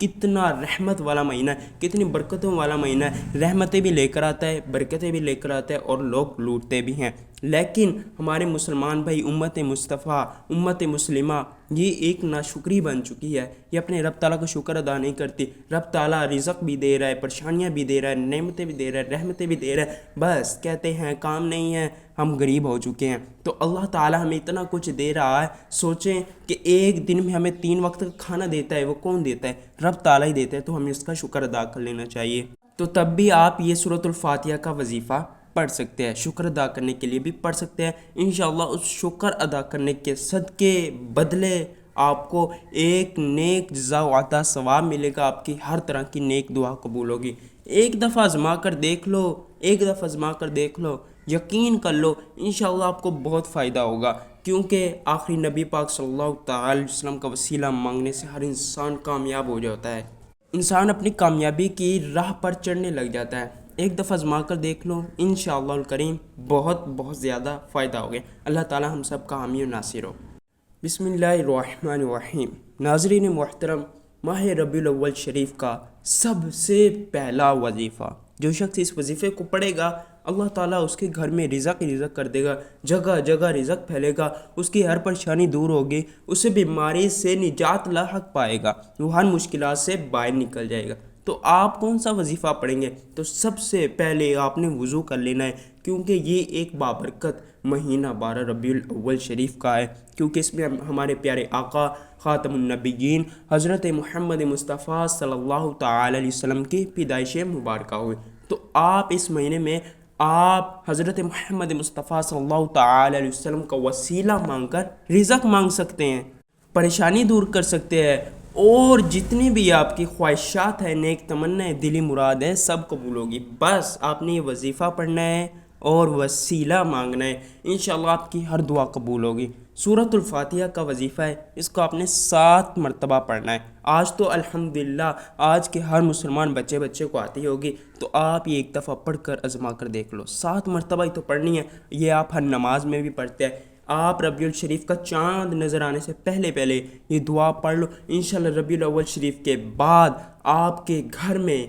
کتنا رحمت والا مہینہ ہے، کتنی برکتوں والا مہینہ ہے، رحمتیں بھی لے کر آتا ہے، برکتیں بھی لے کر آتا ہے اور لوگ لوٹتے بھی ہیں۔ لیکن ہمارے مسلمان بھائی، امت مصطفیٰ، امت مسلمہ یہ ایک ناشکری بن چکی ہے، یہ اپنے رب تعالیٰ کا شکر ادا نہیں کرتی۔ رب تعالیٰ رزق بھی دے رہا ہے، پریشانیاں بھی دے رہا ہے، نعمتیں بھی دے رہا ہے، رحمتیں بھی دے رہا ہے، بس کہتے ہیں کام نہیں ہے، ہم غریب ہو چکے ہیں۔ تو اللہ تعالیٰ ہمیں اتنا کچھ دے رہا ہے، سوچیں کہ ایک دن میں ہمیں 3 وقت کا کھانا دیتا ہے، وہ کون دیتا ہے؟ رب تعالیٰ ہی دیتا ہے، تو ہمیں اس کا شکر ادا کر لینا چاہیے۔ تو تب بھی آپ یہ سورۃ الفاتحہ کا وظیفہ پڑھ سکتے ہیں، شکر ادا کرنے کے لیے بھی پڑھ سکتے ہیں۔ انشاءاللہ اس شکر ادا کرنے کے صدقے بدلے آپ کو ایک نیک جزا و عطا ثواب ملے گا، آپ کی ہر طرح کی نیک دعا قبول ہوگی۔ ایک دفعہ آزما کر دیکھ لو، ایک دفعہ آزما کر دیکھ لو، یقین کر لو، انشاءاللہ آپ کو بہت فائدہ ہوگا، کیونکہ آخری نبی پاک صلی اللہ تعالی علیہ وسلم کا وسیلہ مانگنے سے ہر انسان کامیاب ہو جاتا ہے، انسان اپنی کامیابی کی راہ پر چڑھنے لگ جاتا ہے۔ ایک دفعہ آزما کر دیکھ لو، انشاءاللہ الکریم بہت زیادہ فائدہ ہوگا۔ اللہ تعالی ہم سب کا حامی و ناصر ہو۔ بسم اللہ الرحمن الرحیم۔ ناظرین محترم، ماہ ربیع الاول شریف کا سب سے پہلا وظیفہ، جو شخص اس وظیفے کو پڑھے گا اللہ تعالیٰ اس کے گھر میں رزق کر دے گا، جگہ جگہ رزق پھیلے گا، اس کی ہر پریشانی دور ہوگی، اسے بیماری سے نجات لاحق پائے گا، وہ ہر مشکلات سے باہر نکل جائے گا۔ تو آپ کون سا وظیفہ پڑھیں گے؟ تو سب سے پہلے آپ نے وضو کر لینا ہے، کیونکہ یہ ایک بابرکت مہینہ 12 ربیع الاول شریف کا ہے، کیونکہ اس میں ہمارے پیارے آقا خاتم النبیین حضرت محمد مصطفیٰ صلی اللہ تعالی علیہ وسلم کی پیدائش مبارکہ ہوئی۔ تو آپ اس مہینے میں آپ حضرت محمد مصطفیٰ صلی اللہ تعالی علیہ وسلم کا وسیلہ مانگ کر رزق مانگ سکتے ہیں، پریشانی دور کر سکتے ہیں، اور جتنی بھی آپ کی خواہشات ہیں، نیک تمنا دلی مراد ہے، سب قبول ہوگی۔ بس آپ نے یہ وظیفہ پڑھنا ہے اور وسیلہ مانگنا ہے، انشاءاللہ آپ کی ہر دعا قبول ہوگی۔ سورۃ الفاتحہ کا وظیفہ ہے، اس کو آپ نے 7 مرتبہ پڑھنا ہے۔ آج تو الحمدللہ آج کے ہر مسلمان بچے کو آتی ہوگی، تو آپ یہ ایک دفعہ پڑھ کر آزما کر دیکھ لو، 7 مرتبہ ہی تو پڑھنی ہے۔ یہ آپ ہر نماز میں بھی پڑھتے ہیں۔ آپ ربیع الشریف کا چاند نظر آنے سے پہلے یہ دعا پڑھ لو، انشاءاللہ ربیع الاول شریف کے بعد آپ کے گھر میں،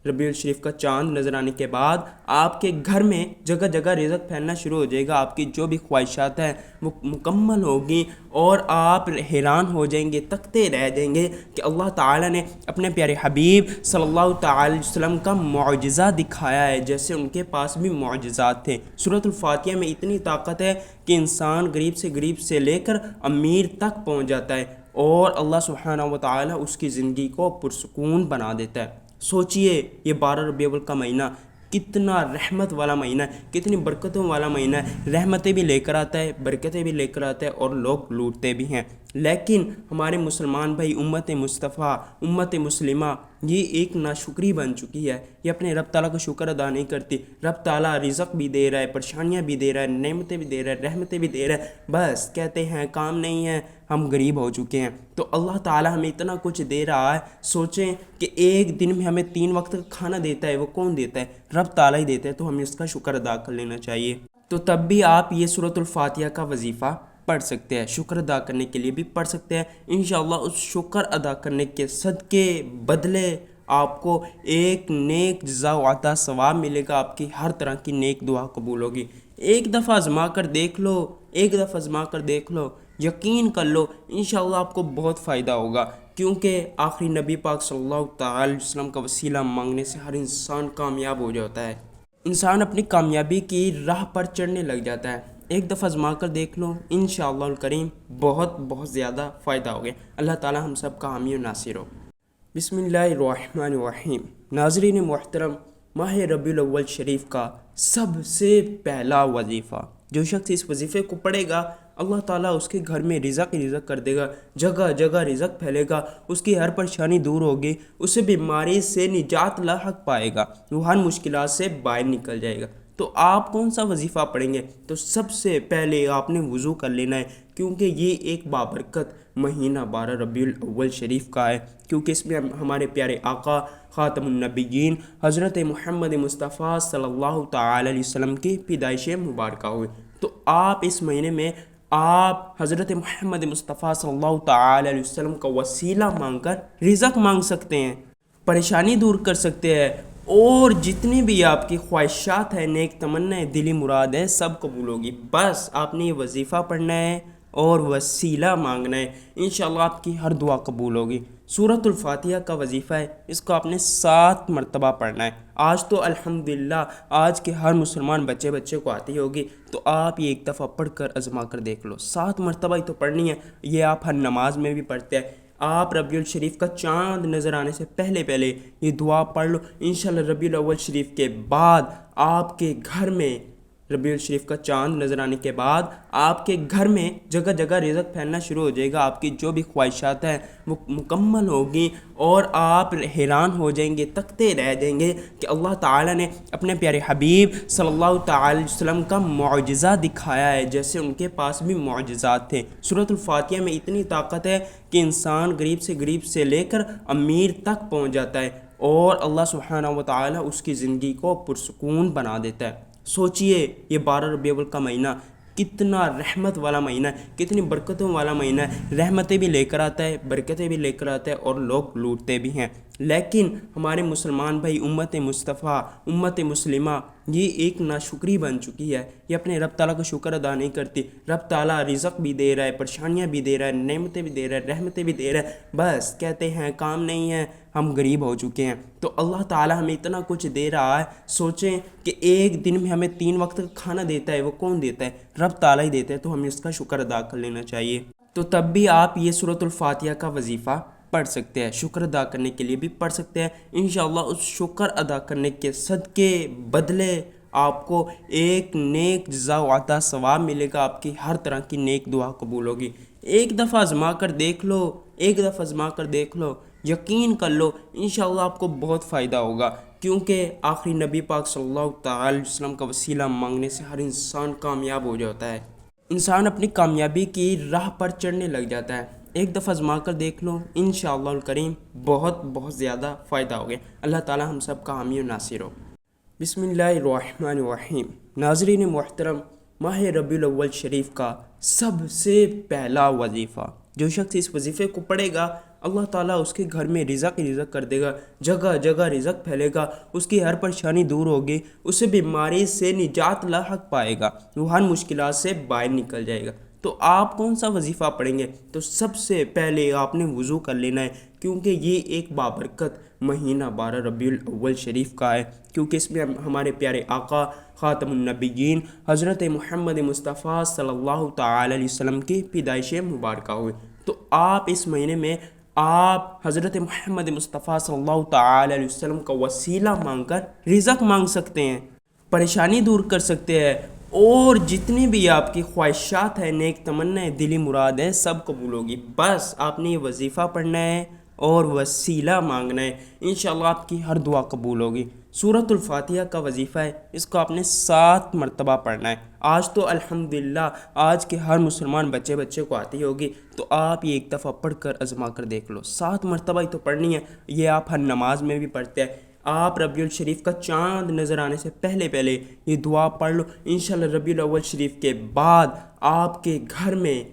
ربیع الشریف کا چاند نظر آنے کے بعد آپ کے گھر میں جگہ جگہ رزق پھیلنا شروع ہو جائے گا، آپ کی جو بھی خواہشات ہیں وہ مکمل ہوگی، اور آپ حیران ہو جائیں گے، تکتے رہ جائیں گے کہ اللہ تعالیٰ نے اپنے پیارے حبیب صلی اللہ تعالی علیہ وسلم کا معجزہ دکھایا ہے، جیسے ان کے پاس بھی معجزات تھے۔ سورۃ الفاتحہ میں اتنی طاقت ہے کہ انسان غریب سے لے کر امیر تک پہنچ جاتا ہے، اور اللہ سبحانہ و تعالیٰ اس کی زندگی کو پرسکون بنا دیتا ہے۔ سوچئے یہ 12 ربیع الاول کا مہینہ کتنا رحمت والا مہینہ ہے، کتنی برکتوں والا مہینہ ہے، رحمتیں بھی لے کر آتا ہے، برکتیں بھی لے کر آتا ہے اور لوگ لوٹتے بھی ہیں۔ لیکن ہمارے مسلمان بھائی، امت مصطفیٰ، امت مسلمہ یہ ایک ناشکری بن چکی ہے، یہ اپنے رب تعالیٰ کا شکر ادا نہیں کرتی۔ رب تعالیٰ رزق بھی دے رہا ہے، پریشانیاں بھی دے رہا ہے، نعمتیں بھی دے رہا ہے، رحمتیں بھی دے رہا ہے، بس کہتے ہیں کام نہیں ہے، ہم غریب ہو چکے ہیں۔ تو اللہ تعالیٰ ہمیں اتنا کچھ دے رہا ہے، سوچیں کہ ایک دن میں ہمیں 3 وقت کا کھانا دیتا ہے، وہ کون دیتا ہے؟ رب تعالیٰ ہی دیتا ہے، تو ہمیں اس کا شکر ادا کر لینا چاہیے۔ تو تب بھی آپ یہ سورۃ الفاتحہ کا وظیفہ پڑھ سکتے ہیں، شکر ادا کرنے کے لیے بھی پڑھ سکتے ہیں۔ انشاءاللہ اس شکر ادا کرنے کے صدقے بدلے آپ کو ایک نیک جزا و عطا ثواب ملے گا، آپ کی ہر طرح کی نیک دعا قبول ہوگی۔ ایک دفعہ آزما کر دیکھ لو، ایک دفعہ آزما کر دیکھ لو، یقین کر لو، انشاءاللہ آپ کو بہت فائدہ ہوگا، کیونکہ آخری نبی پاک صلی اللہ تعالی علیہ وسلم کا وسیلہ مانگنے سے ہر انسان کامیاب ہو جاتا ہے، انسان اپنی کامیابی کی راہ پر چڑھنے لگ جاتا ہے۔ ایک دفعہ آزما کر دیکھ لو، انشاءاللہ الکریم بہت زیادہ فائدہ ہوگا۔ اللہ تعالی ہم سب کا حامی و ناصر ہو۔ بسم اللہ الرحمن الرحیم۔ ناظرین محترم، ماہ ربیع الاول شریف کا سب سے پہلا وظیفہ، جو شخص اس وظیفے کو پڑھے گا اللہ تعالیٰ اس کے گھر میں رزق کر دے گا، جگہ جگہ رزق پھیلے گا، اس کی ہر پریشانی دور ہوگی، اسے بیماری سے نجات لاحق پائے گا، وہ ہر مشکلات سے باہر نکل جائے گا۔ تو آپ کون سا وظیفہ پڑھیں گے؟ تو سب سے پہلے آپ نے وضو کر لینا ہے، کیونکہ یہ ایک بابرکت مہینہ 12 ربیع الاول شریف کا ہے، کیونکہ اس میں ہمارے پیارے آقا خاتم النبیین حضرت محمد مصطفیٰ صلی اللہ تعالی علیہ وسلم کی پیدائش مبارکہ ہوئی۔ تو آپ اس مہینے میں آپ حضرت محمد مصطفیٰ صلی اللہ تعالی علیہ وسلم کا وسیلہ مانگ کر رزق مانگ سکتے ہیں، پریشانی دور کر سکتے ہیں، اور جتنی بھی آپ کی خواہشات ہیں، نیک تمنا دلی مراد ہے، سب قبول ہوگی۔ بس آپ نے یہ وظیفہ پڑھنا ہے اور وسیلہ مانگنا ہے، انشاءاللہ آپ کی ہر دعا قبول ہوگی۔ سورۃ الفاتحہ کا وظیفہ ہے، اس کو آپ نے 7 مرتبہ پڑھنا ہے۔ آج تو الحمدللہ آج کے ہر مسلمان بچے کو آتی ہوگی، تو آپ یہ ایک دفعہ پڑھ کر آزما کر دیکھ لو۔ 7 مرتبہ ہی تو پڑھنی ہے، یہ آپ ہر نماز میں بھی پڑھتے ہیں۔ آپ ربیع الشریف کا چاند نظر آنے سے پہلے یہ دعا پڑھ لو، انشاءاللہ ربیع الاول شریف کے بعد آپ کے گھر میں، ربیع الشریف کا چاند نظر آنے کے بعد آپ کے گھر میں جگہ جگہ رزق پھیلنا شروع ہو جائے گا، آپ کی جو بھی خواہشات ہیں وہ مکمل ہوگی، اور آپ حیران ہو جائیں گے، تکتے رہ جائیں گے کہ اللہ تعالیٰ نے اپنے پیارے حبیب صلی اللہ تعالی علیہ وسلم کا معجزہ دکھایا ہے، جیسے ان کے پاس بھی معجزات تھے۔ سورۃ الفاتحہ میں اتنی طاقت ہے کہ انسان غریب سے لے کر امیر تک پہنچ جاتا ہے، اور اللہ سبحانہ و تعالیٰ اس کی زندگی کو پرسکون بنا دیتا ہے۔ سوچئے یہ 12 ربیع الاول کا مہینہ کتنا رحمت والا مہینہ ہے، کتنی برکتوں والا مہینہ ہے، رحمتیں بھی لے کر آتا ہے، برکتیں بھی لے کر آتا ہے، اور لوگ لوٹتے بھی ہیں۔ لیکن ہمارے مسلمان بھائی، امت مصطفیٰ، امت مسلمہ یہ ایک ناشکری بن چکی ہے، یہ اپنے رب تعالیٰ کا شکر ادا نہیں کرتی۔ رب تعالیٰ رزق بھی دے رہا ہے، پریشانیاں بھی دے رہا ہے، نعمتیں بھی دے رہا ہے، رحمتیں بھی دے رہا ہے، بس کہتے ہیں کام نہیں ہے، ہم غریب ہو چکے ہیں۔ تو اللہ تعالیٰ ہمیں اتنا کچھ دے رہا ہے، سوچیں کہ ایک دن میں ہمیں 3 وقت کا کھانا دیتا ہے، وہ کون دیتا ہے؟ رب تعالیٰ ہی دیتا ہے، تو ہمیں اس کا شکر ادا کر لینا چاہیے۔ تو تب بھی آپ یہ سورۃ الفاتحہ کا وظیفہ پڑھ سکتے ہیں، شکر ادا کرنے کے لیے بھی پڑھ سکتے ہیں۔ انشاءاللہ اس شکر ادا کرنے کے صدقے بدلے آپ کو ایک نیک جزا و عطا ثواب ملے گا، آپ کی ہر طرح کی نیک دعا قبول ہوگی۔ ایک دفعہ آزما کر دیکھ لو، ایک دفعہ آزما کر دیکھ لو، یقین کر لو، انشاءاللہ آپ کو بہت فائدہ ہوگا، کیونکہ آخری نبی پاک صلی اللہ تعالی علیہ وسلم کا وسیلہ مانگنے سے ہر انسان کامیاب ہو جاتا ہے، انسان اپنی کامیابی کی راہ پر چڑھنے لگ جاتا ہے۔ ایک دفعہ آزما کر دیکھ لو، انشاءاللہ الکریم بہت زیادہ فائدہ ہوگا۔ اللہ تعالی ہم سب کا حامی و ناصر ہو۔ بسم اللہ الرحمن الرحیم۔ ناظرین محترم، ماہ ربیع الاول شریف کا سب سے پہلا وظیفہ، جو شخص اس وظیفے کو پڑھے گا، اللہ تعالیٰ اس کے گھر میں رزق کر دے گا، جگہ جگہ رزق پھیلے گا، اس کی ہر پریشانی دور ہوگی، اسے بیماری سے نجات لاحق پائے گا، وہ ہر مشکلات سے باہر نکل جائے گا۔ تو آپ کون سا وظیفہ پڑھیں گے؟ تو سب سے پہلے آپ نے وضو کر لینا ہے، کیونکہ یہ ایک بابرکت مہینہ 12 ربیع الاول شریف کا ہے، کیونکہ اس میں ہمارے پیارے آقا خاتم النبیین حضرت محمد مصطفیٰ صلی اللہ تعالی علیہ وسلم کی پیدائش مبارکہ ہوئی۔ تو آپ اس مہینے میں آپ حضرت محمد مصطفیٰ صلی اللہ تعالی علیہ وسلم کا وسیلہ مانگ کر رزق مانگ سکتے ہیں، پریشانی دور کر سکتے ہیں، اور جتنی بھی آپ کی خواہشات ہیں، نیک تمنا دلی مراد ہے، سب قبول ہوگی۔ بس آپ نے یہ وظیفہ پڑھنا ہے اور وسیلہ مانگنا ہے، انشاءاللہ آپ کی ہر دعا قبول ہوگی۔ سورۃ الفاتحہ کا وظیفہ ہے، اس کو آپ نے 7 مرتبہ پڑھنا ہے۔ آج تو الحمدللہ آج کے ہر مسلمان بچے کو آتی ہوگی، تو آپ یہ ایک دفعہ پڑھ کر آزما کر دیکھ لو۔ 7 مرتبہ ہی تو پڑھنی ہے، یہ آپ ہر نماز میں بھی پڑھتے ہیں۔ آپ ربیع الشریف کا چاند نظر آنے سے پہلے یہ دعا پڑھ لو، انشاءاللہ ربیع الاول شریف کے بعد آپ کے گھر میں،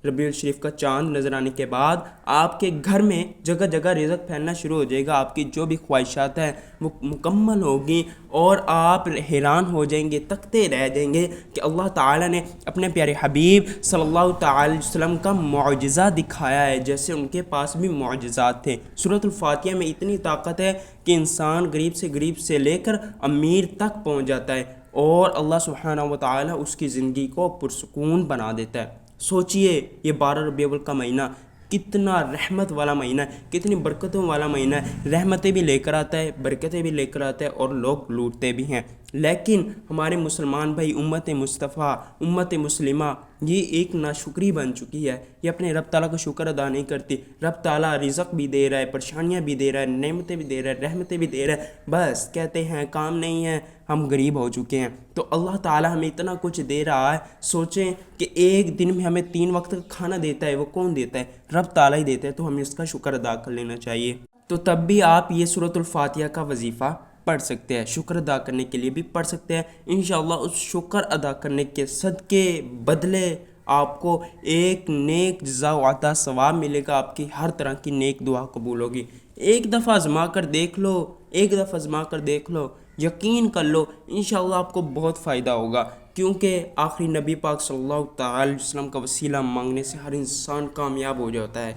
ربیع الشریف کا چاند نظر آنے کے بعد آپ کے گھر میں جگہ جگہ رزق پھیلنا شروع ہو جائے گا، آپ کی جو بھی خواہشات ہیں وہ مکمل ہوگی، اور آپ حیران ہو جائیں گے، تکتے رہ جائیں گے کہ اللہ تعالیٰ نے اپنے پیارے حبیب صلی اللہ تعالی علیہ وسلم کا معجزہ دکھایا ہے، جیسے ان کے پاس بھی معجزات تھے۔ سورۃ الفاتحہ میں اتنی طاقت ہے کہ انسان غریب سے لے کر امیر تک پہنچ جاتا ہے، اور اللہ سبحانہ و تعالیٰ اس کی زندگی کو پرسکون بنا دیتا ہے۔ سوچئے یہ 12 ربیع الاول کا مہینہ کتنا رحمت والا مہینہ ہے، کتنی برکتوں والا مہینہ ہے، رحمتیں بھی لے کر آتا ہے، برکتیں بھی لے کر آتا ہے، اور لوگ لوٹتے بھی ہیں۔ لیکن ہمارے مسلمان بھائی، امت مصطفیٰ، امت مسلمہ یہ ایک ناشکری بن چکی ہے، یہ اپنے رب تعالیٰ کا شکر ادا نہیں کرتی۔ رب تعالیٰ رزق بھی دے رہا ہے، پریشانیاں بھی دے رہا ہے، نعمتیں بھی دے رہا ہے، رحمتیں بھی دے رہا ہے، بس کہتے ہیں کام نہیں ہے، ہم غریب ہو چکے ہیں۔ تو اللہ تعالیٰ ہمیں اتنا کچھ دے رہا ہے، سوچیں کہ ایک دن میں ہمیں 3 وقت کا کھانا دیتا ہے، وہ کون دیتا ہے؟ رب تعالیٰ ہی دیتا ہے، تو ہمیں اس کا شکر ادا کر لینا چاہیے۔ تو تب بھی آپ یہ سورۃ الفاتحہ کا وظیفہ پڑھ سکتے ہیں، شکر ادا کرنے کے لیے بھی پڑھ سکتے ہیں، انشاءاللہ اس شکر ادا کرنے کے صدقے بدلے آپ کو ایک نیک جزا و عطا ثواب ملے گا، آپ کی ہر طرح کی نیک دعا قبول ہوگی۔ ایک دفعہ آزما کر دیکھ لو، ایک دفعہ آزما کر دیکھ لو، یقین کر لو انشاءاللہ آپ کو بہت فائدہ ہوگا، کیونکہ آخری نبی پاک صلی اللہ تعالی علیہ وسلم کا وسیلہ مانگنے سے ہر انسان کامیاب ہو جاتا ہے،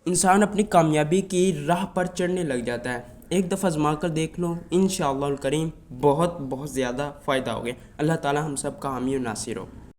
انسان اپنی کامیابی کی راہ پر چڑھنے لگ جاتا ہے۔ ایک دفعہ آزما کر دیکھ لو، انشاءاللہ الکریم بہت زیادہ فائدہ ہوگا۔ اللہ تعالی ہم سب کا حامی و ناصر ہو۔